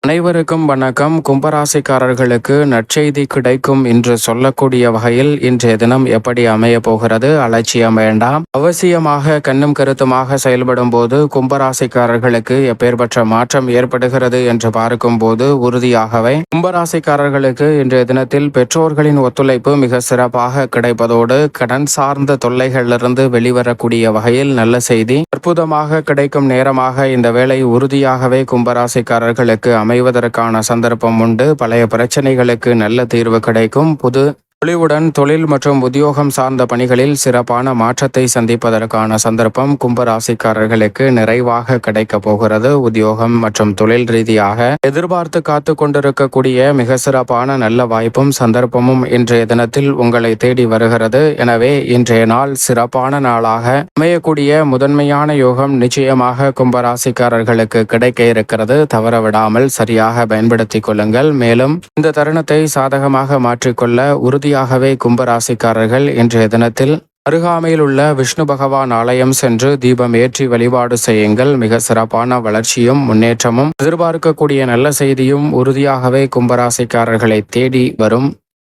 அனைவருக்கும் வணக்கம். கும்பராசிக்காரர்களுக்கு நற்செய்தி கிடைக்கும் என்று சொல்லக்கூடிய வகையில் இன்றைய தினம் எப்படி அமைய போகிறது? அலட்சியம் வேண்டாம். அவசியமாக கண்ணும் கருத்துமாக செயல்படும் போது கும்பராசிக்காரர்களுக்கு எப்பேற்பட்ட மாற்றம் ஏற்படுகிறது என்று பார்க்கும்போது உறுதியாகவே கும்பராசிக்காரர்களுக்கு இன்றைய தினத்தில் பெற்றோர்களின் ஒத்துழைப்பு மிக சிறப்பாக கிடைப்பதோடு கடன் சார்ந்த தொல்லைகளிலிருந்து வெளிவரக்கூடிய வகையில் நல்ல செய்தி அற்புதமாக கிடைக்கும் நேரமாக இந்த வேளை உறுதியாகவே கும்பராசிக்காரர்களுக்கு அமைவதற்கான சந்தர்ப்பம் உண்டு. பழைய பிரச்சனைகளுக்கு நல்ல தீர்வு கிடைக்கும். புது பொலிவுடன் தொழில் மற்றும் உத்தியோகம் சார்ந்த பணிகளில் சிறப்பான மாற்றத்தை சந்திப்பதற்கான சந்தர்ப்பம் கும்பராசிக்காரர்களுக்கு நிறைவாக கிடைக்க போகிறது. உத்தியோகம் மற்றும் தொழில் ரீதியாக எதிர்பார்த்து காத்து கொண்டிருக்கக்கூடிய மிக சிறப்பான நல்ல வாய்ப்பும் சந்தர்ப்பமும் இன்றைய தினத்தில் உங்களை தேடி வருகிறது. எனவே இன்றைய நாள் சிறப்பான நாளாக அமையக்கூடிய முதன்மையான யோகம் நிச்சயமாக கும்பராசிக்காரர்களுக்கு கிடைக்க இருக்கிறது. தவறவிடாமல் சரியாக பயன்படுத்திக் கொள்ளுங்கள். மேலும் இந்த தருணத்தை சாதகமாக மாற்றிக்கொள்ள உறுதி கும்பராசிக்காரர்கள் இன்றைய தினத்தில் அருகாமையில் உள்ள விஷ்ணு பகவான் ஆலயம் சென்று தீபம் ஏற்றி வழிபாடு செய்யுங்கள். மிக சிறப்பான வளர்ச்சியும் முன்னேற்றமும் எதிர்பார்க்கக்கூடிய நல்ல செய்தியும் உறுதியாகவே கும்பராசிக்காரர்களை தேடி வரும்.